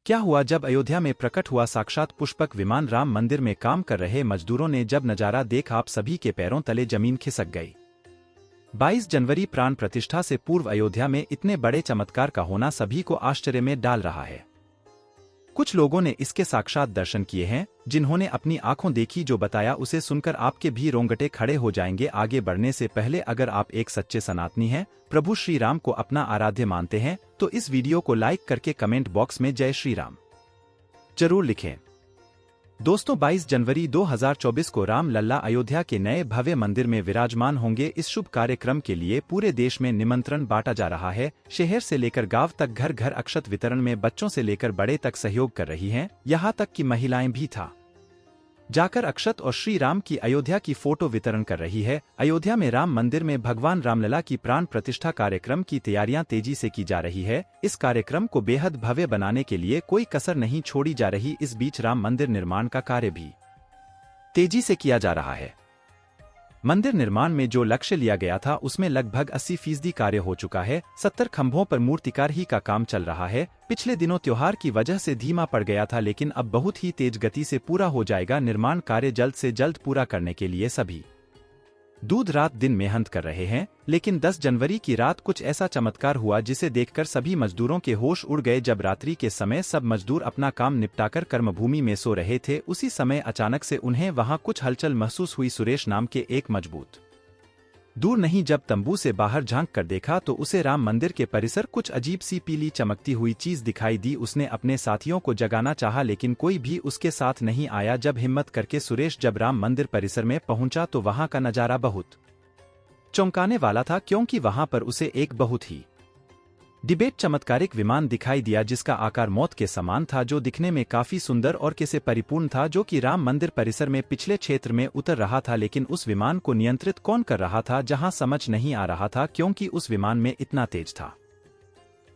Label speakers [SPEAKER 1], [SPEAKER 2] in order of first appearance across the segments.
[SPEAKER 1] क्या हुआ जब अयोध्या में प्रकट हुआ साक्षात पुष्पक विमान? राम मंदिर में काम कर रहे मजदूरों ने जब नजारा देखा आप सभी के पैरों तले जमीन खिसक गई। 22 जनवरी प्राण प्रतिष्ठा से पूर्व अयोध्या में इतने बड़े चमत्कार का होना सभी को आश्चर्य में डाल रहा है। कुछ लोगों ने इसके साक्षात दर्शन किए हैं, जिन्होंने अपनी आंखों देखी जो बताया उसे सुनकर आपके भी रोंगटे खड़े हो जाएंगे। आगे बढ़ने से पहले अगर आप एक सच्चे सनातनी हैं, प्रभु श्री राम को अपना आराध्य मानते हैं, तो इस वीडियो को लाइक करके कमेंट बॉक्स में जय श्री राम जरूर लिखें। दोस्तों 22 जनवरी 2024 को राम लल्ला अयोध्या के नए भव्य मंदिर में विराजमान होंगे। इस शुभ कार्यक्रम के लिए पूरे देश में निमंत्रण बांटा जा रहा है। शहर से लेकर गांव तक घर घर अक्षत वितरण में बच्चों से लेकर बड़े तक सहयोग कर रही हैं। यहां तक कि महिलाएं भी जाकर अक्षत और श्री राम की अयोध्या की फोटो वितरण कर रही है। अयोध्या में राम मंदिर में भगवान रामलला की प्राण प्रतिष्ठा कार्यक्रम की तैयारियां तेजी से की जा रही है। इस कार्यक्रम को बेहद भव्य बनाने के लिए कोई कसर नहीं छोड़ी जा रही। इस बीच राम मंदिर निर्माण का कार्य भी तेजी से किया जा रहा है। मंदिर निर्माण में जो लक्ष्य लिया गया था उसमें लगभग 80% कार्य हो चुका है। 70 खंभों पर मूर्तिकार ही का काम चल रहा है। पिछले दिनों त्योहार की वजह से धीमा पड़ गया था, लेकिन अब बहुत ही तेज गति से पूरा हो जाएगा। निर्माण कार्य जल्द से जल्द पूरा करने के लिए सभी दूध रात दिन मेहनत कर रहे हैं। लेकिन 10 जनवरी की रात कुछ ऐसा चमत्कार हुआ जिसे देखकर सभी मजदूरों के होश उड़ गए। जब रात्रि के समय सब मजदूर अपना काम निपटाकर कर्मभूमि में सो रहे थे, उसी समय अचानक से उन्हें वहां कुछ हलचल महसूस हुई। सुरेश नाम के एक मजबूत दूर नहीं जब तंबू से बाहर झांक कर देखा तो उसे राम मंदिर के परिसर कुछ अजीब सी पीली चमकती हुई चीज दिखाई दी। उसने अपने साथियों को जगाना चाहा, लेकिन कोई भी उसके साथ नहीं आया। जब हिम्मत करके सुरेश जब राम मंदिर परिसर में पहुंचा तो वहां का नजारा बहुत चौंकाने वाला था, क्योंकि वहां पर उसे एक बहुत ही डिबेट चमत्कारिक विमान दिखाई दिया जिसका आकार मौत के समान था, जो दिखने में काफी सुंदर और कैसे परिपूर्ण था, जो कि राम मंदिर परिसर में पिछले क्षेत्र में उतर रहा था। लेकिन उस विमान को नियंत्रित कौन कर रहा था, जहां समझ नहीं आ रहा था, क्योंकि उस विमान में इतना तेज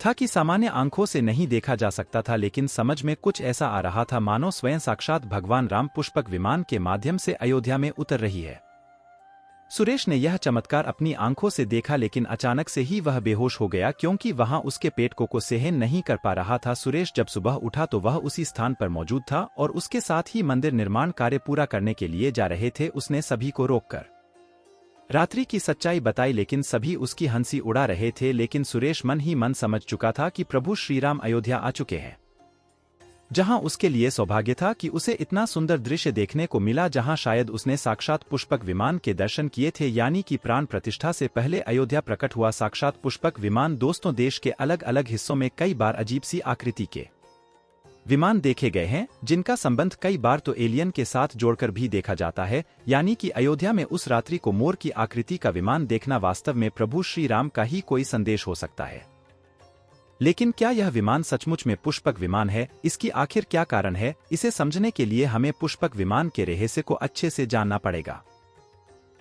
[SPEAKER 1] था कि सामान्य आंखों से नहीं देखा जा सकता था। लेकिन समझ में कुछ ऐसा आ रहा था मानो स्वयं साक्षात भगवान राम पुष्पक विमान के माध्यम से अयोध्या में उतर रही है। सुरेश ने यह चमत्कार अपनी आंखों से देखा, लेकिन अचानक से ही वह बेहोश हो गया, क्योंकि वहां उसके पेट को सहन नहीं कर पा रहा था। सुरेश जब सुबह उठा तो वह उसी स्थान पर मौजूद था और उसके साथ ही मंदिर निर्माण कार्य पूरा करने के लिए जा रहे थे। उसने सभी को रोककर रात्रि की सच्चाई बताई, लेकिन सभी उसकी हंसी उड़ा रहे थे। लेकिन सुरेश मन ही मन समझ चुका था कि प्रभु श्री राम अयोध्या आ चुके हैं, जहां उसके लिए सौभाग्य था कि उसे इतना सुंदर दृश्य देखने को मिला, जहां शायद उसने साक्षात पुष्पक विमान के दर्शन किए थे। यानी कि प्राण प्रतिष्ठा से पहले अयोध्या प्रकट हुआ साक्षात पुष्पक विमान। दोस्तों देश के अलग अलग हिस्सों में कई बार अजीब सी आकृति के विमान देखे गए हैं, जिनका संबंध कई बार तो एलियन के साथ जोड़कर भी देखा जाता है। यानी कि अयोध्या में उस रात्रि को मोर की आकृति का विमान देखना वास्तव में प्रभु श्री राम का ही कोई संदेश हो सकता है। लेकिन क्या यह विमान सचमुच में पुष्पक विमान है? इसकी आखिर क्या कारण है? इसे समझने के लिए हमें पुष्पक विमान के रहस्य को अच्छे से जानना पड़ेगा।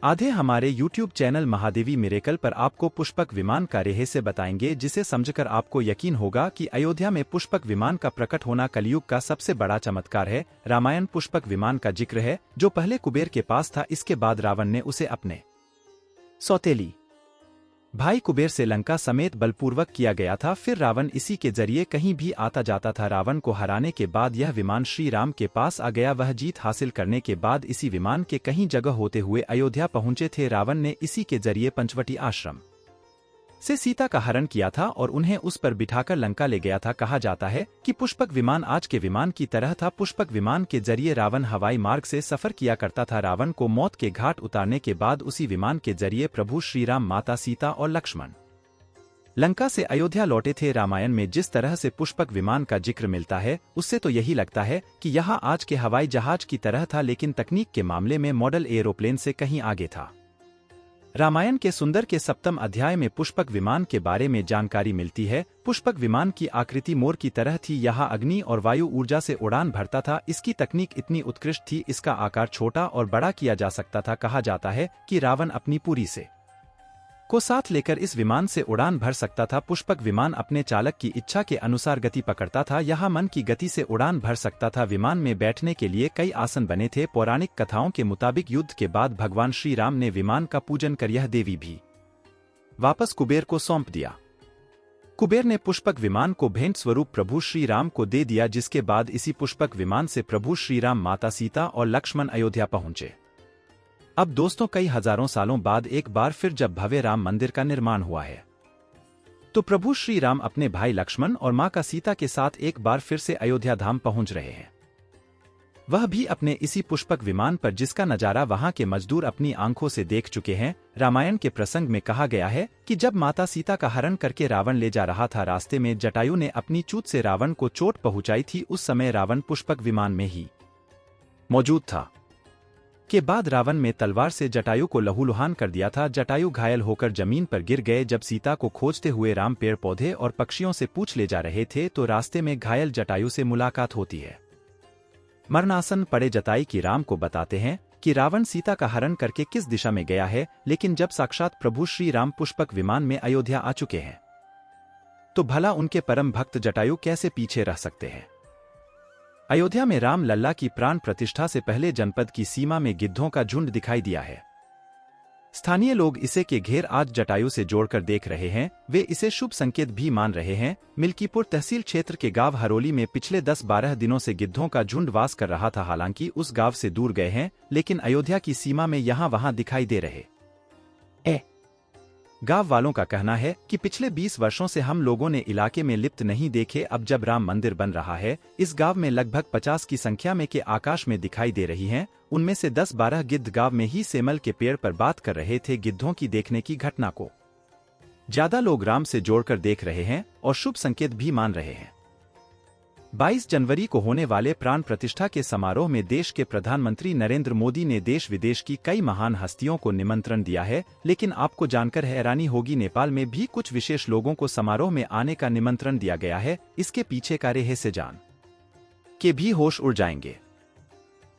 [SPEAKER 1] आधे हमारे YouTube चैनल महादेवी मिरेकल पर आपको पुष्पक विमान का रहस्य बताएंगे, जिसे समझकर आपको यकीन होगा कि अयोध्या में पुष्पक विमान का प्रकट होना कलयुग का सबसे बड़ा चमत्कार है। रामायण पुष्पक विमान का जिक्र है, जो पहले कुबेर के पास था। इसके बाद रावण ने उसे अपने सौतेली भाई कुबेर से लंका समेत बलपूर्वक किया गया था। फिर रावण इसी के जरिए कहीं भी आता जाता था। रावण को हराने के बाद यह विमान श्री राम के पास आ गया। वह जीत हासिल करने के बाद इसी विमान के कहीं जगह होते हुए अयोध्या पहुंचे थे। रावण ने इसी के जरिए पंचवटी आश्रम से सीता का हरण किया था और उन्हें उस पर बिठाकर लंका ले गया था। कहा जाता है कि पुष्पक विमान आज के विमान की तरह था। पुष्पक विमान के जरिए रावण हवाई मार्ग से सफर किया करता था। रावण को मौत के घाट उतारने के बाद उसी विमान के जरिए प्रभु श्री राम, माता सीता और लक्ष्मण लंका से अयोध्या लौटे थे। रामायण में जिस तरह से पुष्पक विमान का जिक्र मिलता है, उससे तो यही लगता है कि यह आज के हवाई जहाज की तरह था, लेकिन तकनीक के मामले में मॉडल एरोप्लेन से कहीं आगे था। रामायण के सुंदर के 7वें अध्याय में पुष्पक विमान के बारे में जानकारी मिलती है। पुष्पक विमान की आकृति मोर की तरह थी। यहाँ अग्नि और वायु ऊर्जा से उड़ान भरता था। इसकी तकनीक इतनी उत्कृष्ट थी, इसका आकार छोटा और बड़ा किया जा सकता था। कहा जाता है कि रावण अपनी पूरी से को साथ लेकर इस विमान से उड़ान भर सकता था। पुष्पक विमान अपने चालक की इच्छा के अनुसार गति पकड़ता था। यह मन की गति से उड़ान भर सकता था। विमान में बैठने के लिए कई आसन बने थे। पौराणिक कथाओं के मुताबिक युद्ध के बाद भगवान श्री राम ने विमान का पूजन कर यह देवी भी वापस कुबेर को सौंप दिया। कुबेर ने पुष्पक विमान को भेंट स्वरूप प्रभु श्री राम को दे दिया, जिसके बाद इसी पुष्पक विमान से प्रभु श्री राम, माता सीता और लक्ष्मण अयोध्या पहुंचे। अब दोस्तों, कई हजारों सालों बाद एक बार फिर जब भव्य राम मंदिर का निर्माण हुआ है, तो प्रभु श्री राम अपने भाई लक्ष्मण और मां का सीता के साथ एक बार फिर से अयोध्या धाम पहुंच रहे हैं, वह भी अपने इसी पुष्पक विमान पर, जिसका नजारा वहां के मजदूर अपनी आंखों से देख चुके हैं। रामायण के प्रसंग में कहा गया है कि जब माता सीता का हरण करके रावण ले जा रहा था, रास्ते में जटायु ने अपनी चूत से रावण को चोट पहुंचाई थी। उस समय रावण पुष्पक विमान में ही मौजूद था। के बाद रावण में तलवार से जटायु को लहूलुहान कर दिया था। जटायु घायल होकर जमीन पर गिर गए। जब सीता को खोजते हुए राम पेड़ पौधे और पक्षियों से पूछ ले जा रहे थे, तो रास्ते में घायल जटायु से मुलाकात होती है। मरणासन पड़े जटायु की राम को बताते हैं कि रावण सीता का हरण करके किस दिशा में गया है, लेकिन जब साक्षात प्रभु श्री राम पुष्पक विमान में अयोध्या आ चुके हैं, तो भला उनके परम भक्त जटायु कैसे पीछे रह सकते हैं। अयोध्या में राम लल्ला की प्राण प्रतिष्ठा से पहले जनपद की सीमा में गिद्धों का झुंड दिखाई दिया है। स्थानीय लोग इसे के घेर आज जटायु से जोड़कर देख रहे हैं। वे इसे शुभ संकेत भी मान रहे हैं। मिल्कीपुर तहसील क्षेत्र के गांव हरोली में पिछले 10-12 दिनों से गिद्धों का झुंड वास कर रहा था। हालांकि उस गांव से दूर गए हैं, लेकिन अयोध्या की सीमा में यहां वहां दिखाई दे रहे गांव वालों का कहना है कि पिछले 20 वर्षों से हम लोगों ने इलाके में लिप्त नहीं देखे। अब जब राम मंदिर बन रहा है, इस गांव में लगभग 50 की संख्या में के आकाश में दिखाई दे रही हैं। उनमें से 10-12 गिद्ध गांव में ही सेमल के पेड़ पर बात कर रहे थे। गिद्धों की देखने की घटना को ज्यादा लोग राम से जोड़कर देख रहे हैं और शुभ संकेत भी मान रहे हैं। 22 जनवरी को होने वाले प्राण प्रतिष्ठा के समारोह में देश के प्रधानमंत्री नरेंद्र मोदी ने देश विदेश की कई महान हस्तियों को निमंत्रण दिया है। लेकिन आपको जानकर हैरानी होगी, नेपाल में भी कुछ विशेष लोगों को समारोह में आने का निमंत्रण दिया गया है। इसके पीछे का रहस्य जान के भी होश उड़ जाएंगे,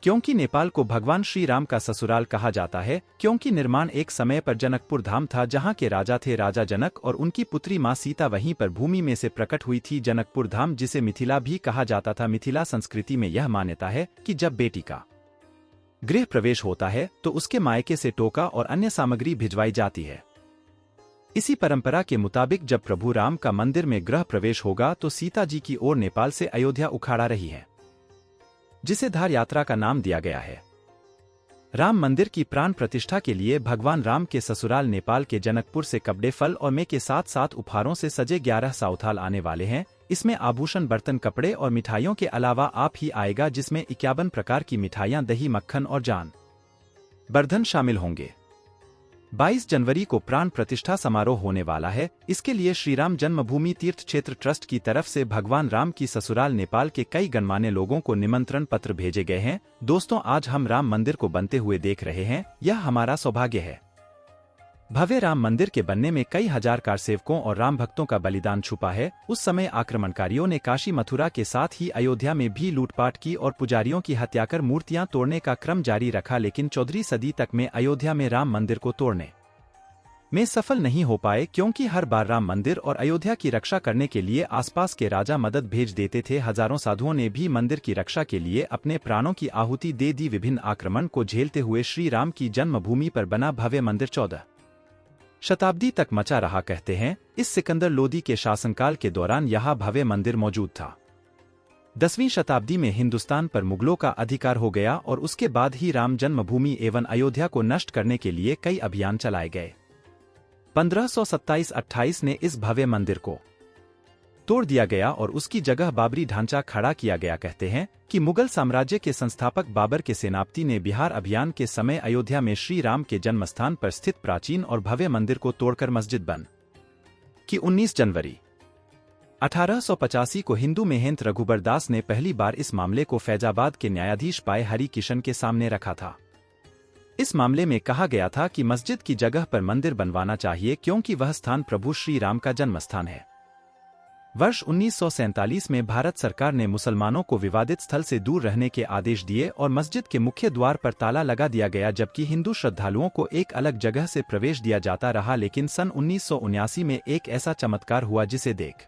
[SPEAKER 1] क्योंकि नेपाल को भगवान श्री राम का ससुराल कहा जाता है, क्योंकि निर्माण एक समय पर जनकपुर धाम था, जहां के राजा थे राजा जनक और उनकी पुत्री मां सीता वहीं पर भूमि में से प्रकट हुई थी। जनकपुर धाम, जिसे मिथिला भी कहा जाता था। मिथिला संस्कृति में यह मान्यता है कि जब बेटी का गृह प्रवेश होता है, तो उसके मायके से टोका और अन्य सामग्री भिजवाई जाती है। इसी परंपरा के मुताबिक जब प्रभु राम का मंदिर में गृह प्रवेश होगा, तो सीता जी की ओर नेपाल से अयोध्या उखाड़ा रही है, जिसे धार यात्रा का नाम दिया गया है। राम मंदिर की प्राण प्रतिष्ठा के लिए भगवान राम के ससुराल नेपाल के जनकपुर से कपड़े, फल और मे के साथ साथ उपहारों से सजे 11 साउथाल आने वाले हैं। इसमें आभूषण, बर्तन, कपड़े और मिठाइयों के अलावा आप ही आएगा, जिसमें 51 प्रकार की मिठाइयां, दही, मक्खन और जान बर्धन शामिल होंगे। 22 जनवरी को प्राण प्रतिष्ठा समारोह होने वाला है। इसके लिए श्रीराम जन्मभूमि तीर्थ क्षेत्र ट्रस्ट की तरफ से भगवान राम की ससुराल नेपाल के कई गणमान्य लोगों को निमंत्रण पत्र भेजे गए हैं। दोस्तों, आज हम राम मंदिर को बनते हुए देख रहे हैं, यह हमारा सौभाग्य है। भव्य राम मंदिर के बनने में कई हजार कारसेवकों और राम भक्तों का बलिदान छुपा है। उस समय आक्रमणकारियों ने काशी, मथुरा के साथ ही अयोध्या में भी लूटपाट की और पुजारियों की हत्या कर मूर्तियां तोड़ने का क्रम जारी रखा, लेकिन 14वीं सदी तक में अयोध्या में राम मंदिर को तोड़ने में सफल नहीं हो पाए, क्योंकि हर बार राम मंदिर और अयोध्या की रक्षा करने के लिए आसपास के राजा मदद भेज देते थे। हजारों साधुओं ने भी मंदिर की रक्षा के लिए अपने प्राणों की आहुति दे दी। विभिन्न आक्रमण को झेलते हुए श्री राम की जन्मभूमि पर बना भव्य मंदिर 14 शताब्दी तक मचा रहा। कहते हैं इस सिकंदर लोदी के शासनकाल के दौरान यह भव्य मंदिर मौजूद था। 10वीं शताब्दी में हिंदुस्तान पर मुगलों का अधिकार हो गया और उसके बाद ही राम जन्मभूमि एवं अयोध्या को नष्ट करने के लिए कई अभियान चलाए गए। 1527-28 ने इस भव्य मंदिर को तोड़ दिया गया और उसकी जगह बाबरी ढांचा खड़ा किया गया। कहते हैं कि मुगल साम्राज्य के संस्थापक बाबर के सेनापति ने बिहार अभियान के समय अयोध्या में श्री राम के जन्मस्थान पर स्थित प्राचीन और भव्य मंदिर को तोड़कर मस्जिद बन की 19 जनवरी 1885 को हिंदू महंत रघुबर दास ने पहली बार इस मामले को फैजाबाद के न्यायाधीश पाए हरि किशन के सामने रखा था। इस मामले में कहा गया था कि मस्जिद की जगह पर मंदिर बनवाना चाहिए, क्योंकि वह स्थान प्रभु श्री राम का जन्मस्थान है। वर्ष 1947 में भारत सरकार ने मुसलमानों को विवादित स्थल से दूर रहने के आदेश दिए और मस्जिद के मुख्य द्वार पर ताला लगा दिया गया, जबकि हिंदू श्रद्धालुओं को एक अलग जगह से प्रवेश दिया जाता रहा। लेकिन सन 1979 में एक ऐसा चमत्कार हुआ जिसे देख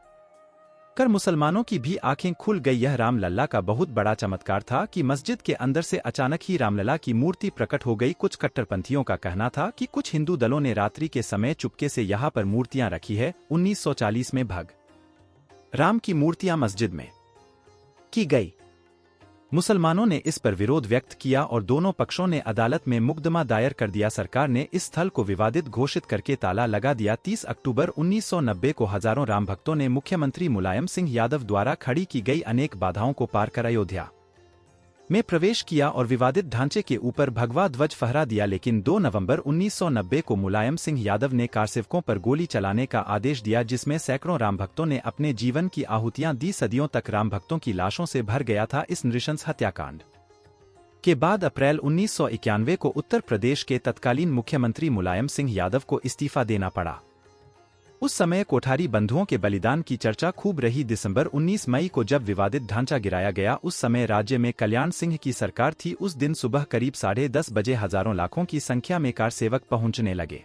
[SPEAKER 1] कर मुसलमानों की भी आंखें खुल गई। यह रामलला का बहुत बड़ा चमत्कार था कि मस्जिद के अंदर से अचानक ही रामलला की मूर्ति प्रकट हो गई। कुछ कट्टरपंथियों का कहना था कि कुछ हिंदू दलों ने रात्रि के समय चुपके से यहाँ पर मूर्तियां रखी है। 1940 में भग राम की मूर्तियां मस्जिद में की गई। मुसलमानों ने इस पर विरोध व्यक्त किया और दोनों पक्षों ने अदालत में मुकदमा दायर कर दिया। सरकार ने इस स्थल को विवादित घोषित करके ताला लगा दिया। 30 अक्टूबर 1990 को हजारों राम भक्तों ने मुख्यमंत्री मुलायम सिंह यादव द्वारा खड़ी की गई अनेक बाधाओं को पार कर अयोध्या में प्रवेश किया और विवादित ढांचे के ऊपर भगवा ध्वज फहरा दिया। लेकिन 2 नवंबर 1990 को मुलायम सिंह यादव ने कारसेवकों पर गोली चलाने का आदेश दिया, जिसमें सैकड़ों राम भक्तों ने अपने जीवन की आहुतियां दी। सदियों तक राम भक्तों की लाशों से भर गया था इस नृशंस हत्याकांड के बाद अप्रैल 1991 को उत्तर प्रदेश के तत्कालीन मुख्यमंत्री मुलायम सिंह यादव को इस्तीफा देना पड़ा। उस समय कोठारी बंधुओं के बलिदान की चर्चा खूब रही। दिसंबर 19 मई को जब विवादित ढांचा गिराया गया, उस समय राज्य में कल्याण सिंह की सरकार थी। उस दिन सुबह करीब 10:30 बजे हजारों लाखों की संख्या में कारसेवक पहुंचने लगे।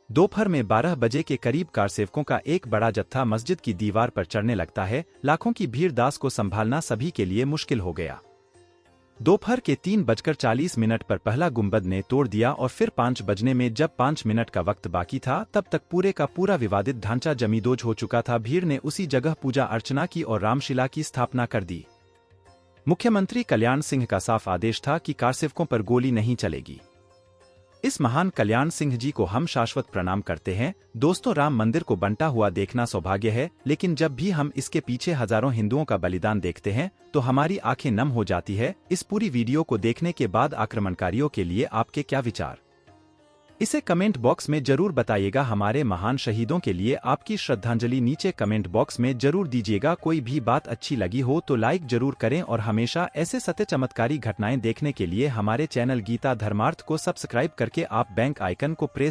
[SPEAKER 1] दोपहर में 12 बजे के करीब कारसेवकों का एक बड़ा जत्था मस्जिद की दीवार पर चढ़ने लगता है। लाखों की भीड़ दास को संभालना सभी के लिए मुश्किल हो गया। दोपहर के 3:40 पर पहला गुंबद ने तोड़ दिया और फिर 5 बजने में जब 5 मिनट का वक्त बाकी था, तब तक पूरे का पूरा विवादित ढांचा जमींदोज हो चुका था। भीड़ ने उसी जगह पूजा अर्चना की और रामशिला की स्थापना कर दी। मुख्यमंत्री कल्याण सिंह का साफ आदेश था कि कारसेवकों पर गोली नहीं चलेगी। इस महान कल्याण सिंह जी को हम शाश्वत प्रणाम करते हैं। दोस्तों, राम मंदिर को बनता हुआ देखना सौभाग्य है, लेकिन जब भी हम इसके पीछे हजारों हिंदुओं का बलिदान देखते हैं तो हमारी आंखें नम हो जाती है। इस पूरी वीडियो को देखने के बाद आक्रमणकारियों के लिए आपके क्या विचार, इसे कमेंट बॉक्स में जरूर बताइएगा। हमारे महान शहीदों के लिए आपकी श्रद्धांजलि नीचे कमेंट बॉक्स में जरूर दीजिएगा। कोई भी बात अच्छी लगी हो तो लाइक जरूर करें और हमेशा ऐसे सत्य चमत्कारी घटनाएं देखने के लिए हमारे चैनल गीता धर्मार्थ को सब्सक्राइब करके आप बेल आइकन को प्रेस